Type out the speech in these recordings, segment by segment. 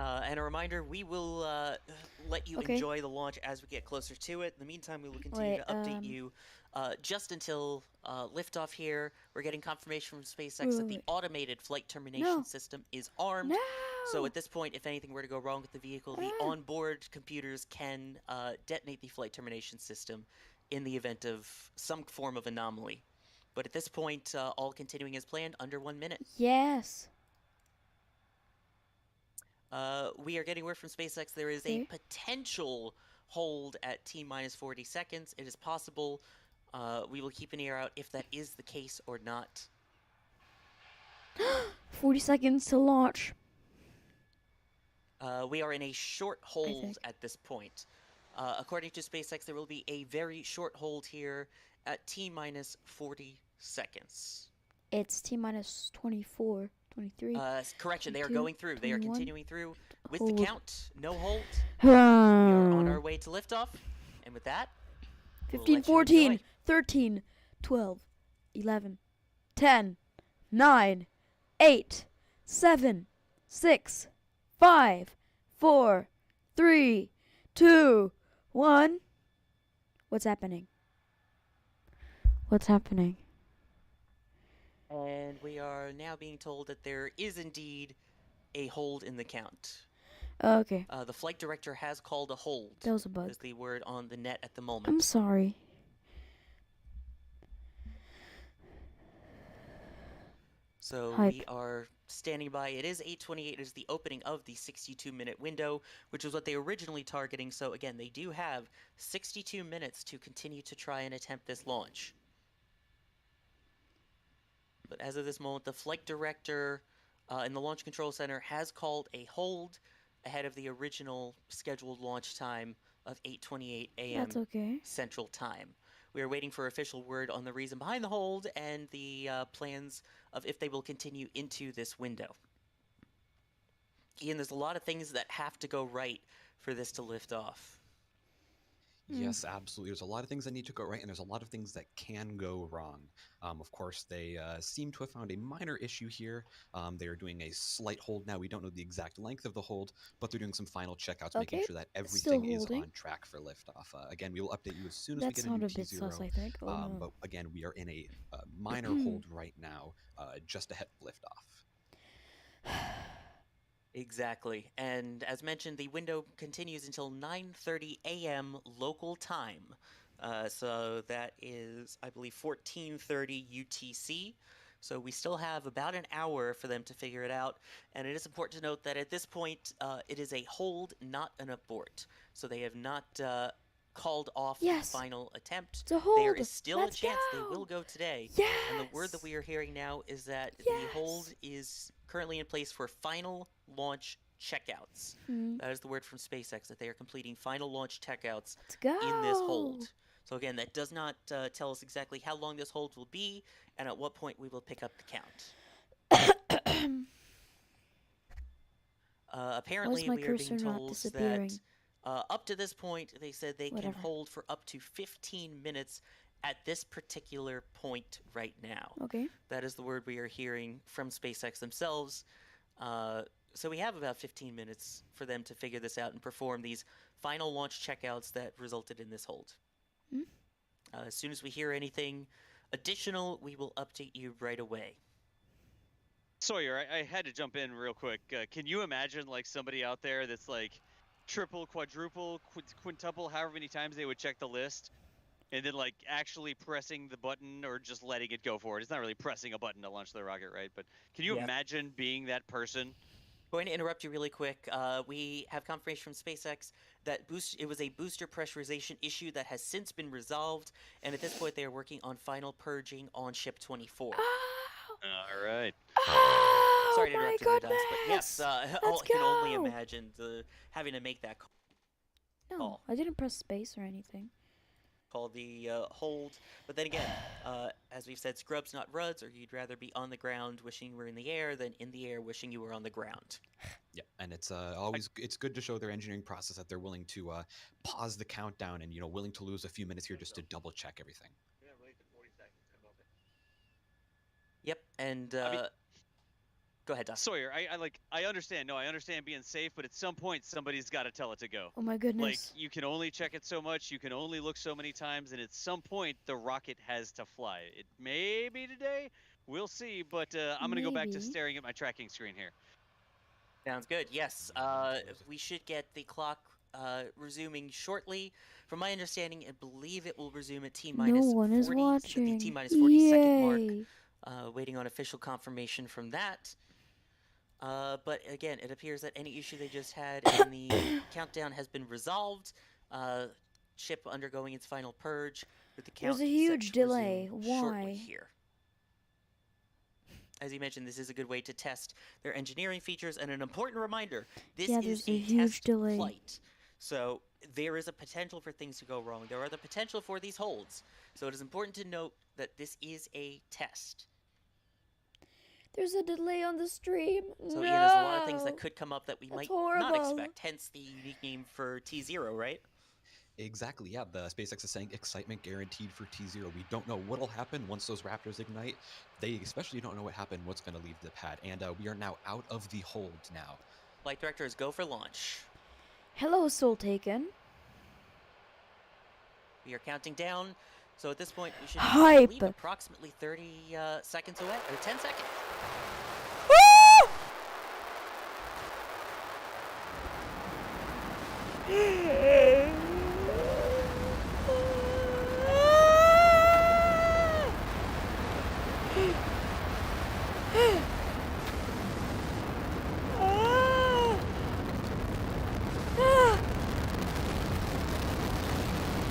And a reminder, we will let you Okay. enjoy the launch as we get closer to it. In the meantime, we will continue Wait. to update you just until liftoff here. We're getting confirmation from SpaceX that the Wait. automated flight termination No. system is armed. So No. at this point, if anything were to go wrong with the vehicle, the Ah. onboard computers can detonate the flight termination system in the event of some form of anomaly. But at this point, all continuing as planned under 1 minute. Yes. We are getting word from SpaceX there is a Okay. potential hold at T minus 40 seconds. It is possible. We will keep an ear out if that is the case or not. 40 seconds to launch. We are in a short I hold think at this point. According to SpaceX, there will be a very short hold here at T minus 40 seconds. it's T minus 24, 23, Correction, they are 22, going through. They are 21. continuing through with the Hold. count. No hold. So we are on our way to liftoff. And with that, we'll 15, let you enjoy. 14, 13, 12, 11, 10, 9, 8, 7, 6, 5, 4, 3, 2, 1. What's happening? What's happening? And we are now being told that there is indeed a hold in the count. Okay, The flight director has called a hold, that was a bug. is the word on the net at the I'm moment. sorry. So Hype. we are standing by. It is 8:28. It is the opening of the 62-minute window, which is what they originally targeting. So again, they do have 62 minutes to continue to try and attempt this launch. But as of this moment, the flight director in the Launch Control Center has called a hold ahead of the original scheduled launch time of 8:28 That's a.m. okay. Central Time. We are waiting for official word on the reason behind the hold and the plans of if they will continue into this window. Ian, there's a lot of things that have to go right for this to lift off. Yes, absolutely. There's a lot of things that need to go right, and there's a lot of things that can go wrong. Of course, they seem to have found a minor issue here. They are doing a slight hold now. We don't know the exact length of the hold, but they're doing some final checkouts, making Okay, sure that still everything is holding. on track for liftoff. Again, we will update you as soon as we That get a new sounded a bit sus, T0. I think. Oh But no. again, we are in a minor hold right now, just ahead of liftoff. Exactly. And as mentioned, the window continues until 9:30 a.m. local time. So that is, I believe, 14:30 UTC. So we still have about an hour for them to figure it out. And it is important to note that at this point, it is a hold, not an abort. So they have not called off the Yes, final attempt. it's a There hold. is still a Let's chance they will go. go today. And the word that Yes. we are hearing now is that the hold Yes. is currently in place for final launch checkouts. Hmm. That is the word from SpaceX, that they are completing final launch checkouts Let's in this go. hold. So again, that does not tell us exactly how long this hold will be and at what point we will pick up the count. Why is Apparently, my we are being cursor not told that disappearing? up to this point, they said they can Whatever. hold for up to 15 minutes at this particular point right now. Okay. That is the word we are hearing from SpaceX themselves. Uh, so we have about 15 minutes for them to figure this out and perform these final launch checkouts that resulted in this hold. Hmm? As soon as we hear anything additional, we will update you right away. Sawyer, I had to jump in real quick. Can you imagine like somebody out there that's like triple, quadruple, quintuple, however many times they would check the list, and then like actually pressing the button or just letting it go forward? It's not really pressing a button to launch the rocket, right? But can you Yeah. imagine being that person? Going to interrupt you really quick. We have confirmation from SpaceX that it was a booster pressurization issue that has since been resolved, and at this point they are working on final purging on ship 24. Oh, All right. oh Sorry to my interrupt you there, Dunce, but yes, goodness. Let's I can only go. imagine having to make that No, call. I didn't press space or anything. Call the hold. But then again, as we've said, scrubs not ruds, or you'd rather be on the ground wishing you were in the air than in the air wishing you were on the ground. Yeah, and it's always it's good to show their engineering process that they're willing to pause the countdown and willing to lose a few minutes here just to double check everything. Yep, and I mean, Go ahead, Doc. Sawyer, I understand. No, I understand being safe, but at some point somebody's got to tell it to go. Oh my Like goodness. you can only check it so much, you can only look so many times, and at some point the rocket has to fly. It may be today, we'll see. But I'm gonna go back to Maybe. staring at my tracking screen here. Sounds good. Yes. We should get the clock resuming shortly. From my understanding, I believe it will resume at T No minus one is 40, the T watching. minus 40-second mark. Yay. Waiting on official confirmation from that. But again, it appears that any issue they just had in the countdown has been resolved. Ship undergoing its final purge with the count There's a set huge to resume delay. shortly Why? here. As you mentioned, this is a good way to test their engineering features, and an important reminder, this Yeah, is there's a a huge test delay. flight. So there is a potential for things to go wrong. There are the potential for these holds. So it is important to note that this is a test. There's a delay on the stream. So No. Ian, there's a lot of things that could come up that we That's might not horrible. expect, hence the unique name for T0, right? Exactly, yeah. The SpaceX is saying excitement guaranteed for T0. We don't know what'll happen once those Raptors ignite. They especially don't know what happened, what's going to leave the pad. And we are now out of the hold now. Flight directors go for launch. Hello, Soul Taken. We are counting down. So at this point, we should Hype. be approximately 30 seconds away, or 10 seconds.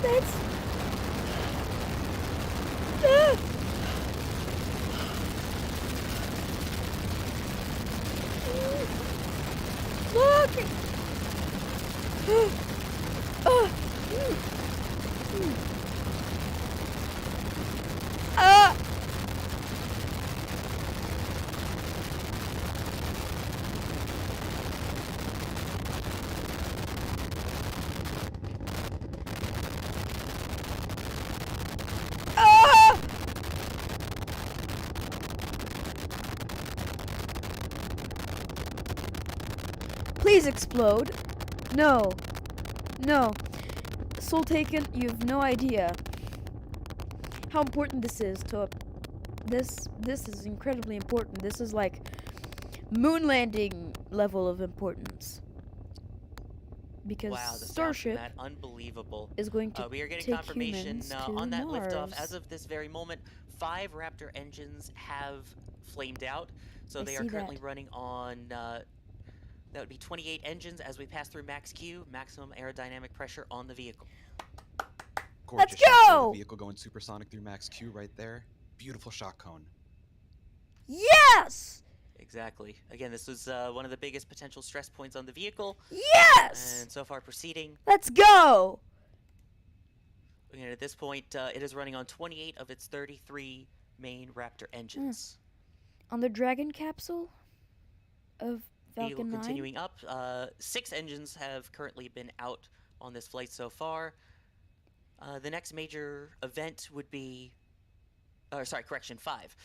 That's... Look! Please explode. No. No. Soul Taken, you have no idea how important this is to this is incredibly important. This is like moon landing level of importance. Because Wow, the sound from Starship that, unbelievable. is going to We are getting take confirmation humans to on that liftoff. Mars. As of this very moment, 5 Raptor engines have flamed out. So I they are see currently that. running on, that would be 28 engines as we pass through max Q, maximum aerodynamic pressure on the vehicle. Gorgeous Let's shot there, go! the vehicle going supersonic through max Q right there. Beautiful shot cone. Yes! Exactly. Again, this was one of the biggest potential stress points on the vehicle. Yes! And so far proceeding. Let's go! And at this point, it is running on 28 of its 33 main Raptor engines. On the Dragon capsule of Vehicle Falcon 9. continuing up. 6 engines have currently been out on this flight so far. The next major event would be... sorry, correction, 5.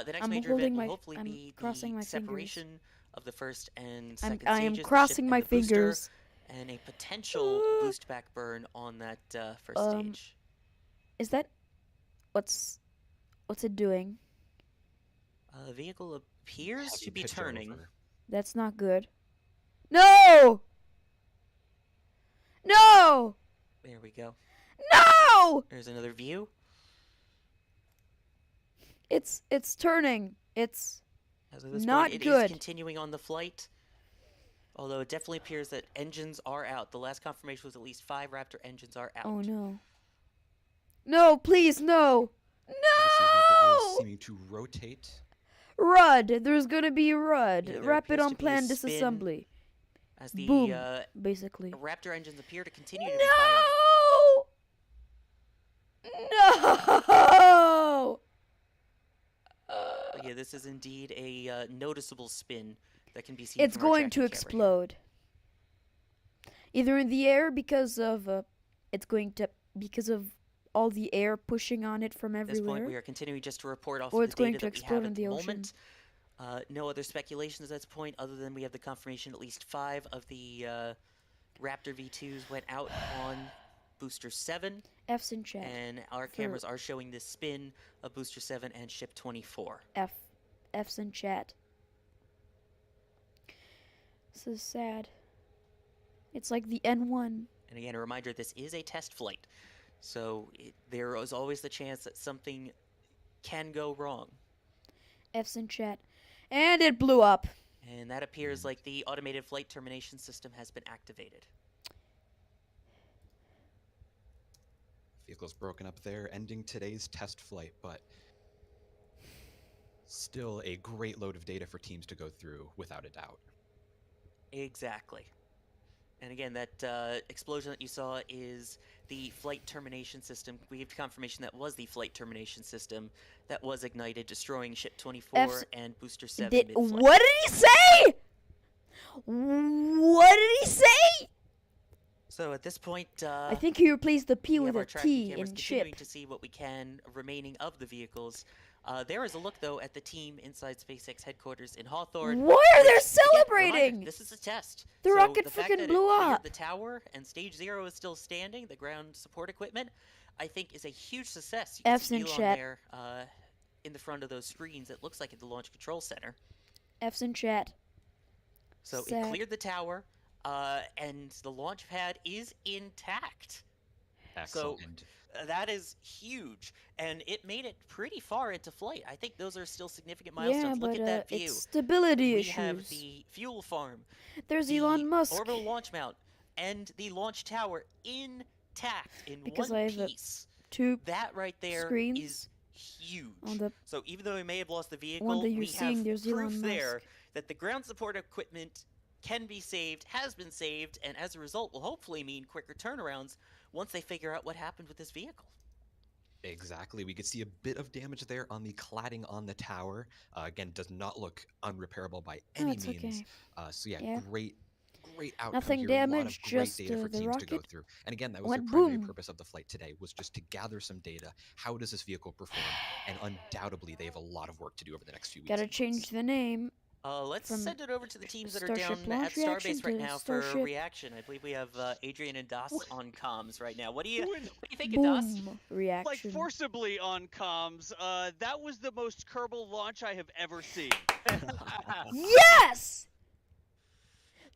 The next I'm major holding event will my- hopefully I'm be crossing the my separation of the first and I second am stages, the ship crossing and my the booster, fingers. and a potential boost back burn on that first stage. Is that what's it doing? The vehicle appears Heavy to be pitch turning. over. That's not good. No! No! There we go. No! There's another view. It's turning. It's As of this not point, it good. is continuing on the flight. Although it definitely appears that engines are out. The last confirmation was at least 5 Raptor engines are out. Oh no. No, please, no. Obviously, the vehicle is No! seeming to rotate. Rud. There's gonna be a Rud. Yeah, there Rapid appears to be a unplanned spin disassembly. As the Boom. Basically. Raptor engines appear to continue to be firing. No! No! But yeah, this is indeed a noticeable spin that can be seen. It's from our going to tracking camera here. explode. Either in the air because of because of all the air pushing on it from At this point, we everywhere. are continuing just to report off Or the it's going data to that we explode have in at the the ocean. moment. No other speculations at this point, other than we have the confirmation at least 5 of the Raptor V2s went out on Booster 7, F's in chat. and our For- cameras are showing this spin of Booster 7 and Ship 24. F's in chat. This is sad. It's like the N1. And again, a reminder, this is a test flight, so there is always the chance that something can go wrong. F's in chat. And it blew up. And that appears like the automated flight termination system has been activated. Vehicle's broken up there, ending today's test flight, but still a great load of data for teams to go through, without a doubt. Exactly. And again, that explosion that you saw is the flight termination system. We have confirmation that was the flight termination system that was ignited, destroying Ship 24 and Booster 7 mid-flight. What did he say? What did he say? So at this point, I think he replaced the P we with have our a tracking T cameras in continuing ship. to see what we can remaining of the vehicles. There is a look, though, at the team inside SpaceX headquarters in Hawthorne. Why are they which, again, reminder, celebrating? this is a test. The So rocket the fact freaking that blew it cleared up. the tower and Stage 0 is still standing, the ground support equipment, I think is a huge success. You can F's see in Elon chat. there in the front of those screens. It looks like at the Launch Control Center. F's in chat. So Sad. it cleared the tower, and the launch pad is intact. Excellent. That is huge, and it made it pretty far into flight. I think those are still significant milestones. Yeah, Look but at that view. it's stability We have issues. the fuel farm, There's the Elon Musk. orbital launch mount, and the launch tower intact in Because one I have piece. Two That right there screens is huge. on the So even though we may have lost the one vehicle, that you're we seeing, have there's proof Elon there Musk. that the ground support equipment can be saved, has been saved, and as a result will hopefully mean quicker turnarounds once they figure out what happened with this vehicle. Exactly. We could see a bit of damage there on the cladding on the tower. Again, does not look unrepairable by Oh, any it's means. okay. So yeah, Yeah. great outcome Nothing here. A lot of damaged, great just, data for the teams to go rocket through. And again, that was went the primary boom. purpose of the flight today, was just to gather some data. How does this vehicle perform? And undoubtedly, they have a lot of work to do over the next few weeks. Gotta and change months. the name. Let's From send it over to the teams that are Starship down launch at reaction Starbase right to now for Starship. reaction. I believe we have Adrian and Das on comms right now. What do you When- think of Das? Boom Like reaction. forcibly on comms, that was the most Kerbal launch I have ever seen. Yes!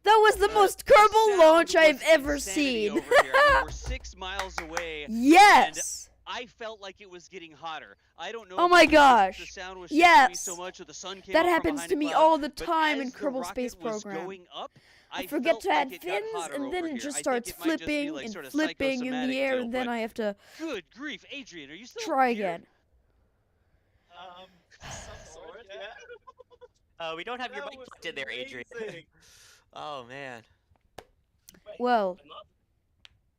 That was the most Kerbal Sound launch I've was ever insanity seen. over here. I mean, we're 6 miles away. Yes! I felt like it was getting hotter. I don't know. Oh if my it was just gosh. The sound was shaking me Yes. so much, or the sun came That up from happens behind to a me cloud, all the but time in as the Kerbal rocket Space was Program. going up, I I forget felt to like add it got fins, hotter and then over it here. just I think starts it might just be, flipping like, and sort of flipping in the psychosomatic air, deal, and then but I have to Good grief, Adrian, are you still try here? again. Some sort, yeah. We don't have your That mic was plugged in there, Adrian. amazing. Oh man. Well,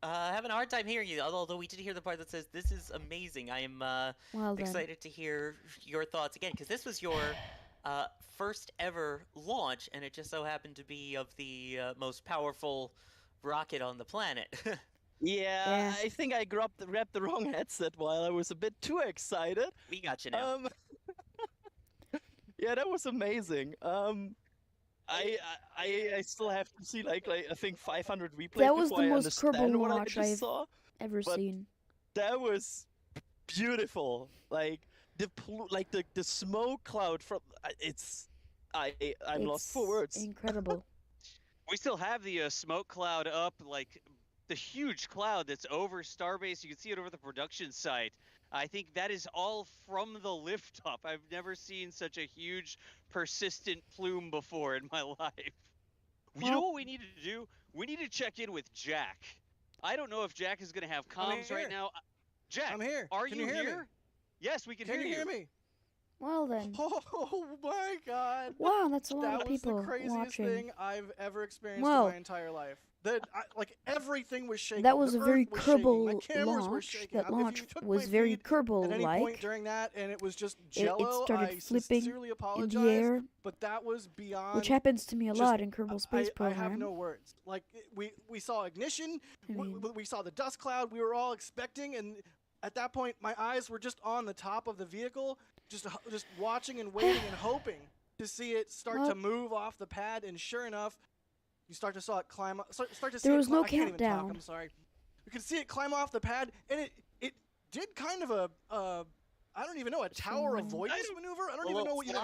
Having a hard time hearing you, although we did hear the part that says, "This is amazing." I am well then. excited to hear your thoughts again, because this was your first ever launch, and it just so happened to be of the most powerful rocket on the planet. Yeah, Yeah. I think I grabbed the wrong headset while I was a bit too excited. We got you now. Yeah, that was amazing. I still have to see like I think 500 replays That was before the I most understand Kerbal what I launch just I've saw. ever but- seen. That was beautiful. Like the smoke cloud from I'm lost for It's words. Incredible. We still have the smoke cloud up, like the huge cloud that's over Starbase. You can see it over the production site. I think that is all from the liftoff. I've never seen such a huge, persistent plume before in my life. You know Well- what we need to do? We need to check in with Jack. I don't know if Jack is going to have I'm comms right here. now. Jack, I'm here. are Can you you hear me? here? Yes, we can, Can you hear hear me? Well then. Oh my god. Wow, that's a lot That of was the people craziest watching. thing I've ever experienced Well- in my entire life. Like everything was shaking. That was The a very earth was shaking, my Kerbal cameras were launch. shaking. That If you launch took was my very feed at any point Kerbal-like. during that, and it was just It jello. started I flipping sincerely in apologize, the air, but that was beyond. which happens to me a just- lot in Kerbal Space I Program. have no words. Like we saw ignition, I mean- we saw the dust cloud. We were all expecting, and at that point, my eyes were just on the top of the vehicle, just watching and waiting and hoping to see it start to move off the pad, and sure enough, you start to saw it climb. Start to see There it. was no I can't even talk. countdown. I'm sorry. You can see it climb off the pad, and it did kind of a I don't even know, a tower avoidance maneuver. I don't even know what you.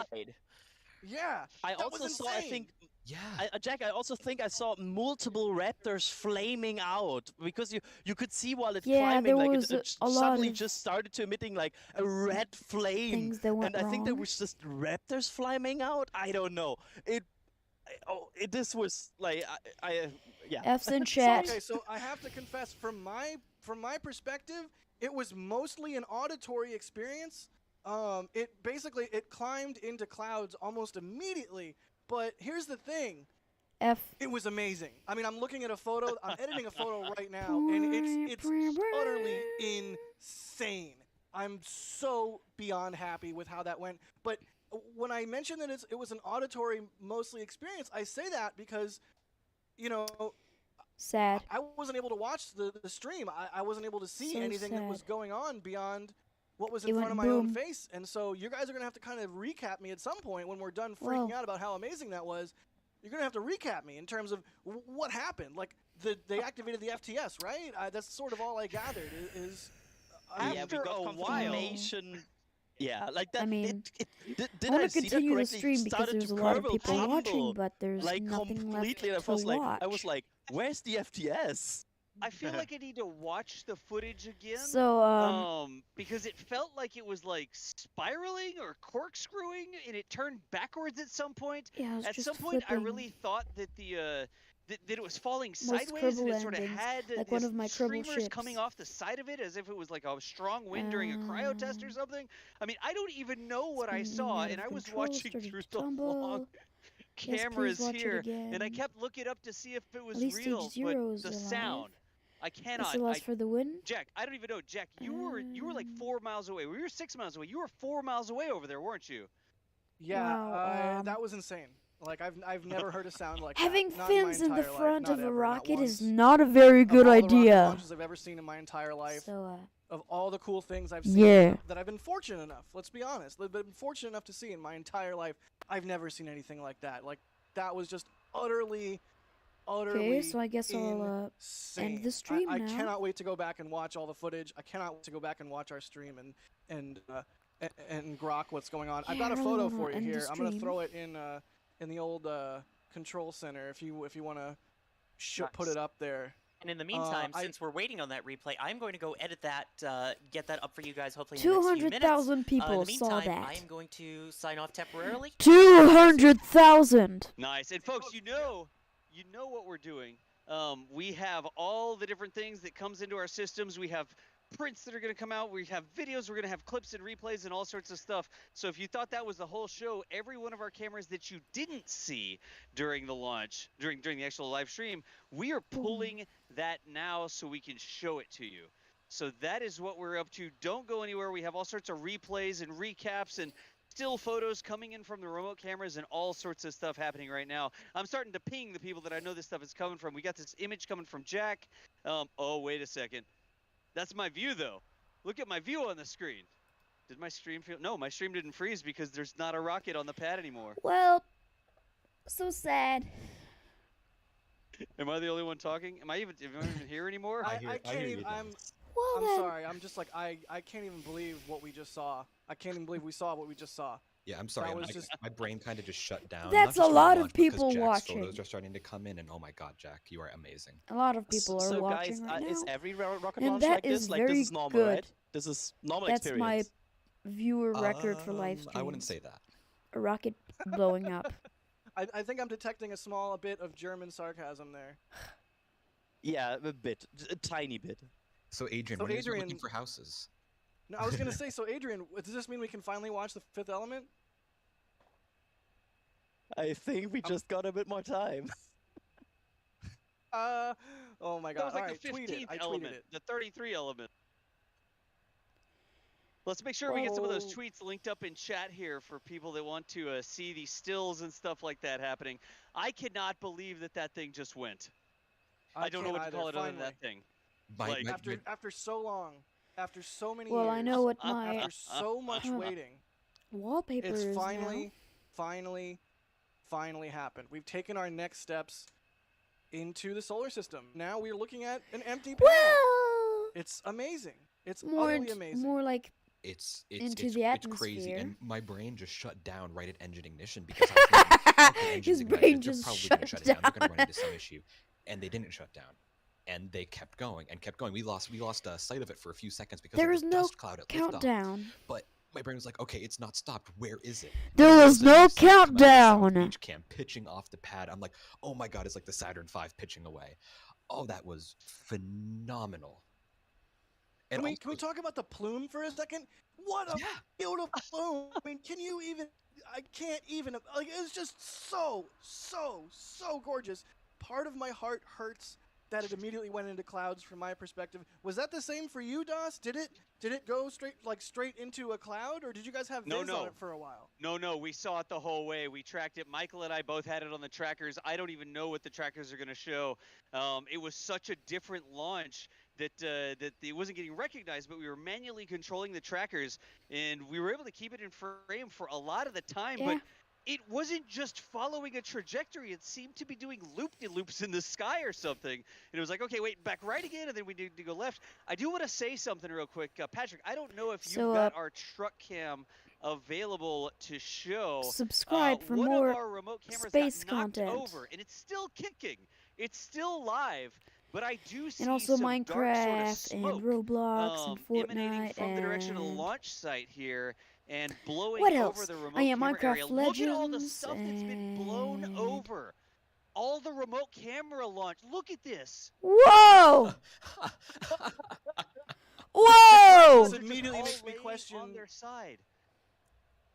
Yeah. I that also was saw. I insane. think. Yeah. Jack, I also think I saw multiple raptors flaming out because you could see while it's Yeah, climbing, there like was it a lot suddenly of just started to emitting like a red flame, things that went and I think there wrong. was just raptors flaming out. I don't know. This was like yeah. F's in chat. Okay, so I have to confess, from my perspective, it was mostly an auditory experience. It climbed into clouds almost immediately. But here's the thing. F. It was amazing. I mean, I'm looking at a photo. I'm editing a photo right now, and it's utterly insane. I'm so beyond happy with how that went. But when I mentioned that it was an auditory mostly experience, I say that because, you know, Sad. I wasn't able to watch the stream. I wasn't able to see So anything that was sad. going on beyond what was in It front of went my own boom. face. And so you guys are going to have to kind of recap me at some point when we're done freaking Well. out about how amazing that was. You're going to have to recap me in terms of what happened. Like, they activated the FTS, right? That's sort of all I gathered is After got a confirmation. while. Yeah, like that. I mean, did I want I to see that continue the correctly? stream It because started there's to a lot of curve people tumble, watching, but there's like nothing completely. left And to watch. I was like, where's the FTS? I feel like I need to watch the footage again. So Because it felt like it was like spiraling or corkscrewing, and it turned backwards at some point. yeah, I was At just some point, I flipping. really thought that that it was falling Most sideways, and Kerbal it sort of endings, had like one these of my Kerbal streamers coming ships. off the side of it, as if it was like a strong wind during a cryo test or something. I mean, I don't even know what I Spinning saw, out and of I was control, watching started through to the long tumble. Yes, cameras please watch here, it again. and I kept looking up to see if it was At least stage real, 0 but is the alive. sound, I cannot. SLS for the win. Jack, I don't even know. Jack, you were like 4 miles away. We were 6 miles away. You were 4 miles away over there, weren't you? Yeah, Wow, that was insane. Like, I've never heard a sound like Having that. Not fins in in my the entire life, front not of a ever, not rocket is once. not a very Of good all the rocket idea. launches I've ever seen in my entire life, So of all the cool things I've seen yeah. that I've been fortunate enough, let's be honest, I've been fortunate enough to see in my entire life, I've never seen anything like that. Like, that was just utterly Okay, so I guess I'll insane. end the stream I now. cannot wait to go back and watch all the footage. I cannot wait to go back and watch our stream and grok what's going on. I've Yeah, got a I really photo wanna for you end the here. I'm gonna stream. throw it in the old control center if you want to put Nice. it up there. And in the meantime, I- since we're waiting on that replay, I'm going to go edit that, get that up for you guys hopefully in the next few minutes. 200,000 In people the saw meantime, I that. am going to sign off temporarily. 200,000. Nice. And folks, you know what we're doing. We have all the different things that comes into our systems. We have prints that are going to come out. We have videos. We're going to have clips and replays and all sorts of stuff. So if you thought that was the whole show, every one of our cameras that you didn't see during the launch, during the actual live stream, we are pulling that now so we can show it to you. So that is what we're up to. Don't go anywhere. We have all sorts of replays and recaps and still photos coming in from the remote cameras and all sorts of stuff happening right now. I'm starting to ping the people that I know this stuff is coming from. We got this image coming from Jack. Oh, wait a second. That's my view, though. Look at my view on the screen. Did my stream feel? No, my stream didn't freeze because there's not a rocket on the pad anymore. Well, so sad. Am I the only one talking? Am I even here anymore? I hear can't you, even. I'm Well then, sorry. I'm just like I can't even believe what we just saw. I can't even believe we saw what we just saw. Yeah, I'm sorry. That was just- My brain kind of just shut down. That's not just a from lot the of launch, but 'cause people Jack's watching. Photos are starting to come in, and oh my God, Jack, you are amazing. a lot of people are So watching guys, right now. is every rocket And launch that like this? is Like this very is normal, good. right? This is normal That's my experience. viewer record for live streams. I wouldn't say that. A rocket blowing up. I think I'm detecting a small bit of German sarcasm there. Yeah, a bit, a tiny bit. So Adrian, So when are you looking Adrian- for houses? No, I was gonna say. So Adrian, does this mean we can finally watch The Fifth Element? I think we just got a bit more time. Oh my That God! was like All right, the tweet it. 15th I tweeted element, it. the 33 element. Let's make sure we get some of those Whoa. tweets linked up in chat here for people that want to see these stills and stuff like that happening. I cannot believe that thing just went. I don't know can't what to either, call it other than finally. that thing. My- Like- my- After so long, after so many Well, years, I know what my after so much waiting, wallpaper it's is finally finally happened. We've taken our next steps into the solar system. Now we're looking at an empty pad. Well, It's amazing. It's more utterly amazing. more like It's into it's the it's crazy, atmosphere. and my brain just shut down right at engine ignition because I was thinking, okay, engines His ignited, brain they're just probably going to shut shut it down. They're going to down. run into some issue, and they didn't shut down, and they kept going and kept going. We lost sight of it for a few seconds because There of was the no dust cloud at liftoff. countdown. But my brain was like, okay, it's not stopped. Where is it? There And all of a was sudden, no you see it come out of the south countdown. beach cam pitching off the pad. I'm like, oh my god, it's like the Saturn V pitching away. Oh, that was phenomenal. And Can we also, talk about the plume for a second? What a yeah, beautiful plume! I mean, can you even? I can't even. Like, it's just so gorgeous. Part of my heart hurts that it immediately went into clouds. From my perspective, was that the same for you, Das? Did it go straight into a cloud, or did you guys have viz on it for a while? No, we saw it the whole way. We tracked it. Michael and I both had it on the trackers. I don't even know what the trackers are going to show. It was such a different launch that it wasn't getting recognized, but we were manually controlling the trackers, and we were able to keep it in frame for a lot of the time. Yeah. But it wasn't just following a trajectory. It seemed to be doing loop-de-loops in the sky or something. And it was like, okay, wait, back right again, and then we need to go left. I do want to say something real quick. Patrick, I don't know if So, you've got our truck cam available to show. Subscribe for one more of our remote cameras space got knocked content. over, and it's still kicking. It's still live, but I do see And also some dark sort of Minecraft smoke, and Roblox and emanating Fortnite from the direction of the and launch site here and blowing what over else? the remote Oh yeah, camera Minecraft area. Look at all the Legends stuff that's been blown and over. All the remote camera launch. Look at this. whoa! The Whoa! This immediately all makes me laying question. on their side.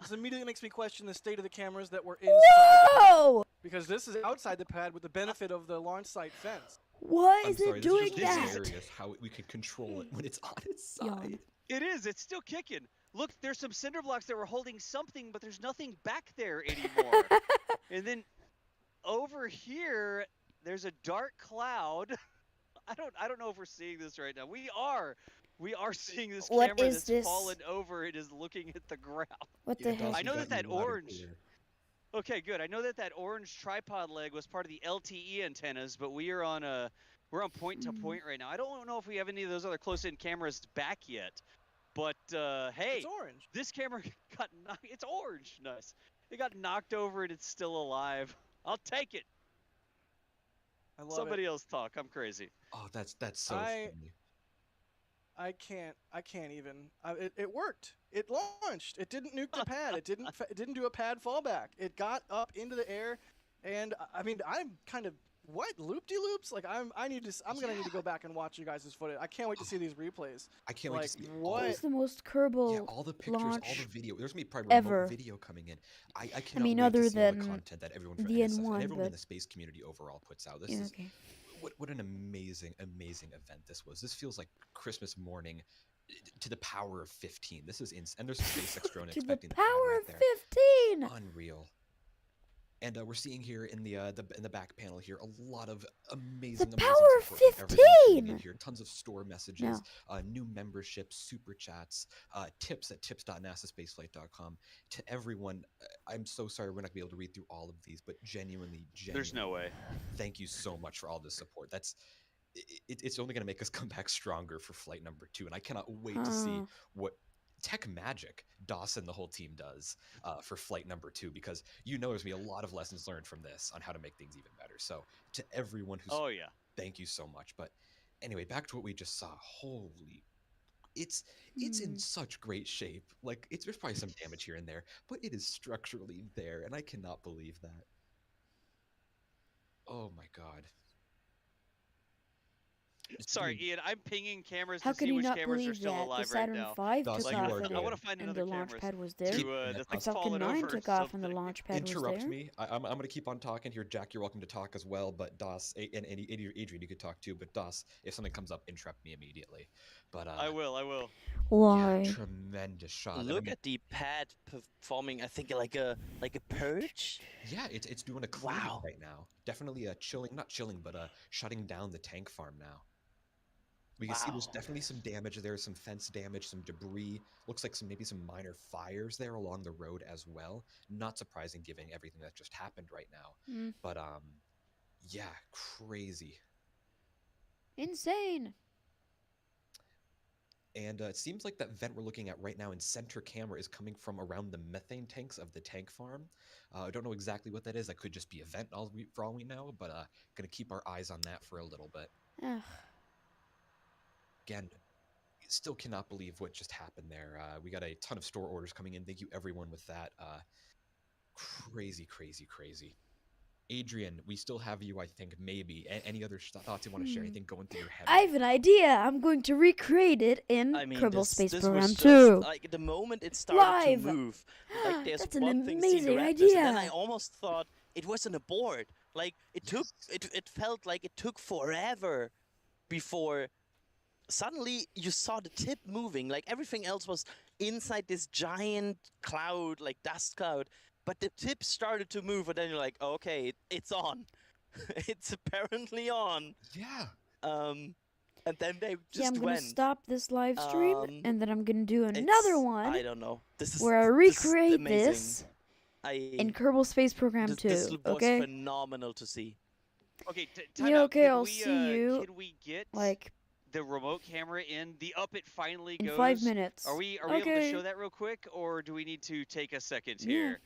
This immediately makes me question the state of the cameras that were inside the pad, Whoa! because this is outside the pad with the benefit of the launch site fence. Why I'm is sorry, it this doing is just that? hilarious how we could control it when it's on its Yawn. side. It is. It's still kicking. Look, there's some cinder blocks that were holding something, but there's nothing back there anymore. And then over here, there's a dark cloud. I don't know if we're seeing this right now. We are seeing this What camera is that's this? fallen over. It is looking at the ground. What Yeah, the heck? Dawson, I know we that got that you loud and orange- clear. Okay, good. I know that orange tripod leg was part of the LTE antennas, but we're on point to point right now. I don't know if we have any of those other close-in cameras back yet. But hey, It's orange. this camera got knocked. It's orange. Nice. It got knocked over and it's still alive. I'll take it. I love Somebody it. else talk. I'm crazy. Oh, that's so I- funny. I can't even. It worked. It launched. It didn't nuke the pad. It didn't do a pad fallback. It got up into the air, and I mean, I'm kind of what loop-de-loops. Like I'm gonna need to go back and watch you guys' footage. I can't wait to see these replays. I can't wait to Like, see what? What is the most Kerbal Yeah, all the pictures, all launch the video. There's gonna be probably ever. remote video coming in. I cannot mean, wait other to see all the than content that everyone the from NSF N1, and everyone in but- the space community overall puts out. This Yeah, is okay. what an amazing event this was. This feels like Christmas morning to the power of 15. This is and there's a SpaceX drone To the expecting power right of there. 15! Unreal. And we're seeing here in the back panel here a lot of amazing, power of support from everyone tuning in 15! here. Tons of store messages, new memberships, super chats, tips at tips.nasaspaceflight.com. To everyone, I'm so sorry we're not gonna be able to read through all of these, but genuinely, There's no way. thank you so much for all this support. It's only gonna make us come back stronger for flight number 2, and I cannot wait to see Huh. what tech magic Dawson the whole team does for flight number 2, because there's gonna be a lot of lessons learned from this on how to make things even better. So to everyone who's Oh yeah. thank you so much. But anyway, back to what we just saw. Holy, it's in Mm. such great shape. Like there's probably some damage here and there, but it is structurally there, and I cannot believe that. Oh my god. Just Sorry, getting- Ian. I'm pinging cameras How to could see you which not cameras are believe still that? The alive right Saturn now. V Dawson, took you off are and, good. I wanna find and another the launch cameras pad was there. that's That's Falcon fallen 9 over or took off and the something. launch pad was interrupt there. me. I'm going to keep on talking here. Jack, you're welcome to talk as well. But Das and Adrian, you could talk too. But Das, if something comes up, interrupt me immediately. But I will. Why? yeah, tremendous shot. And I Look mean, at the pad performing. I think like a purge. yeah, it's doing a cleaning Wow. right now. Definitely chilling, not chilling, but shutting down the tank farm now. We can see there's Wow. definitely some damage there, some fence damage, some debris. Looks like maybe some minor fires there along the road as well. Not surprising given everything that just happened right now. Mm. But yeah, crazy. Insane. And it seems like that vent we're looking at right now in center camera is coming from around the methane tanks of the tank farm. I don't know exactly what that is. That could just be a vent for all we know, but gonna keep our eyes on that for a little bit. Ugh. Again, still cannot believe what just happened there. We got a ton of store orders coming in. Thank you everyone with that. Crazy, crazy, crazy. Adrian, we still have you, I think, maybe. Any other thoughts you want to share? Anything going through your head? I have an idea. I'm going to recreate it in I mean, Kerbal this Space this Program was 2. just like the moment it started Live! to move. Like there's That's an one thing amazing seeing the raptors, and then I idea. almost thought it was an abort. Like Yes. it felt like it took forever before suddenly you saw the tip moving. Like everything else was inside this giant cloud, like dust cloud. But the tip started to move, and then you're like, oh, okay, it's on. It's apparently on. Yeah. And then they See, I'm just gonna went. stop this live stream, and then I'm gonna do another It's- one I don't know. This where I is recreate amazing. this in I Kerbal Space Program 2. this was Okay? phenomenal to see. Okay, Yeah, time out. okay, Can I'll we, see you, Can we get like the remote camera in? The up it finally in goes. 5 minutes. Are we able to Okay. show that real quick, or do we need to take a second Yeah. here?